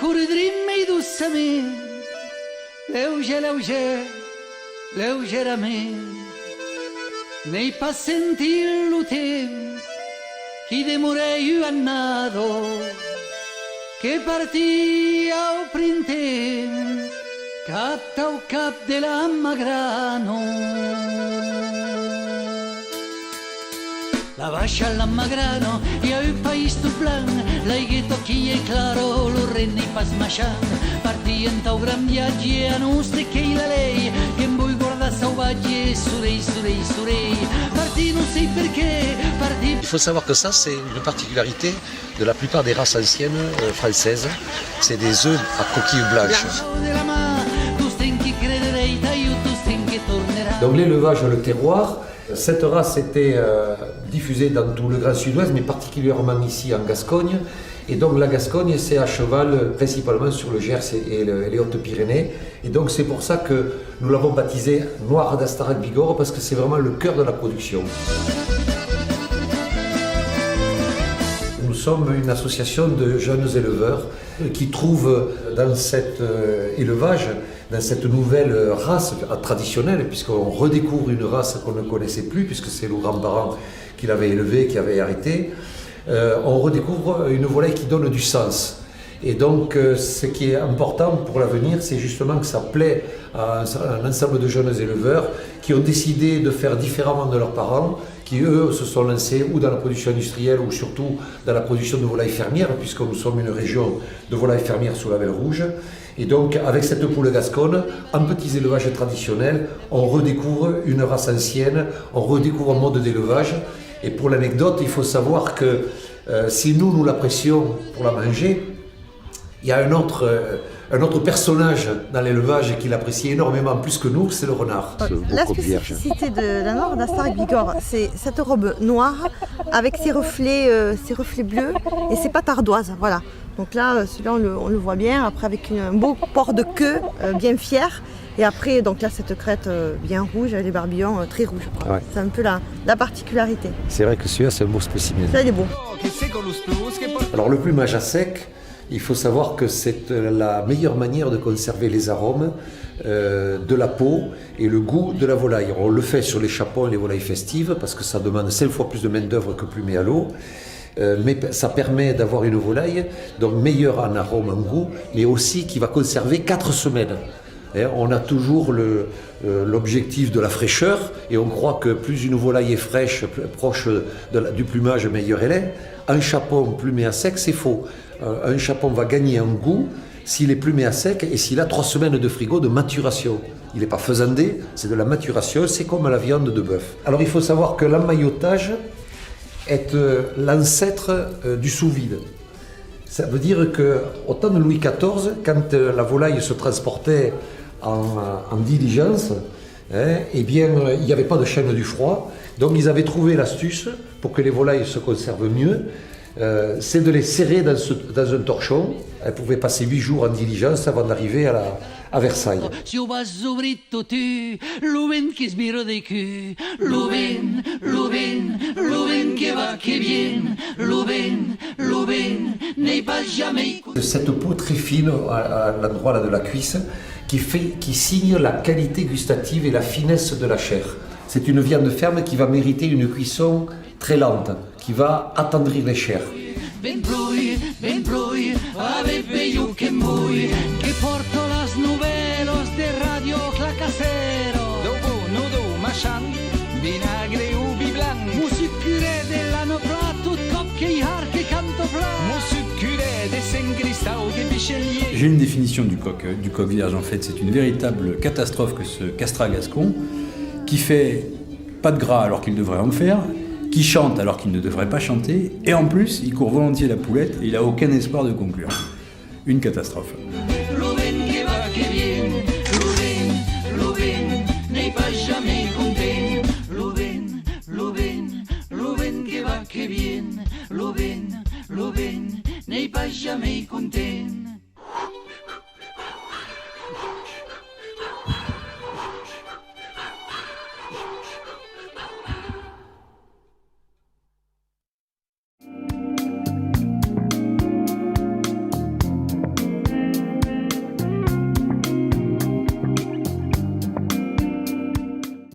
corridrim i dolçament, lleuger, lleuger, lleugerament. N'hai pas sentit lo temps qui demorei annado, que partia au printemps, cap au cap de la Magrano. La baixa a la Magrano, hi ha un país tot blanc, l'aigueto qui è claro, lo renne pas maixant, partien tau gran viatge a nos de que la lei, que em vull guardar sauvatge, surei, surei, surei, parti no sé per què, parti... Il faut savoir que ça, c'est une particularité de la plupart des races anciennes françaises, c'est des œufs à coquille blanche. Donc l'élevage, le terroir, cette race était diffusée dans tout le Grand Sud-Ouest, mais particulièrement ici en Gascogne. Et donc la Gascogne, c'est à cheval principalement sur le Gers et les Hautes-Pyrénées. Et donc c'est pour ça que nous l'avons baptisé Noir d'Astarac Bigorre, parce que c'est vraiment le cœur de la production. Nous sommes une association de jeunes éleveurs qui trouvent dans cet élevage, dans cette nouvelle race traditionnelle, puisqu'on redécouvre une race qu'on ne connaissait plus, puisque c'est nos grands-parents qui l'avaient élevée, qui avaient arrêté, on redécouvre une volaille qui donne du sens. Et donc ce qui est important pour l'avenir, c'est justement que ça plaît à un ensemble de jeunes éleveurs qui ont décidé de faire différemment de leurs parents, qui eux se sont lancés ou dans la production industrielle ou surtout dans la production de volailles fermières, puisque nous sommes une région de volailles fermières sous label rouge. Et donc avec cette poule gasconne, en petits élevages traditionnels, on redécouvre une race ancienne, on redécouvre un mode d'élevage. Et pour l'anecdote, il faut savoir que si nous l'apprécions pour la manger, il y a un autre personnage dans l'élevage qui l'apprécie énormément plus que nous, c'est le renard. La spécificité de la Noir d'Astarac Bigorre, c'est cette robe noire avec ses reflets bleus et ses pattes ardoises. Voilà. Donc là, celui-là, on le voit bien, après avec un beau port de queue bien fier. Et après, donc là, cette crête bien rouge, les barbillons très rouges. Ouais. C'est un peu la particularité. C'est vrai que celui-là, c'est un beau spécimen. Ça, il est beau. Alors le plumage à sec, il faut savoir que c'est la meilleure manière de conserver les arômes de la peau et le goût de la volaille. On le fait sur les chapons et les volailles festives parce que ça demande 5 fois plus de main d'œuvre que plumer à l'eau. Mais ça permet d'avoir une volaille donc meilleure en arôme, en goût, mais aussi qui va conserver 4 semaines. On a toujours l'objectif de la fraîcheur et on croit que plus une volaille est fraîche, plus proche du plumage, meilleur elle est. Un chapon plumé à sec, c'est faux. Un chapon va gagner en goût s'il est plumé à sec et s'il a 3 semaines de frigo de maturation. Il n'est pas faisandé, c'est de la maturation, c'est comme la viande de bœuf. Alors il faut savoir que l'emmaillotage est l'ancêtre du sous-vide. Ça veut dire qu'au temps de Louis XIV, quand la volaille se transportait en diligence, eh bien, il n'y avait pas de chaîne du froid. Donc ils avaient trouvé l'astuce pour que les volailles se conservent mieux. C'est de les serrer dans un torchon. Elles pouvaient passer 8 jours en diligence avant d'arriver à Versailles. Cette peau très fine à l'endroit de la cuisse qui signe la qualité gustative et la finesse de la chair. C'est une viande ferme qui va mériter une cuisson très lente, qui va attendrir les chairs. J'ai une définition du coq vierge. En fait, c'est une véritable catastrophe que ce castrat gascon qui fait pas de gras alors qu'il devrait en faire, qui chante alors qu'il ne devrait pas chanter, et en plus, il court volontiers la poulette et il n'a aucun espoir de conclure. Une catastrophe. N'est pas jamais content.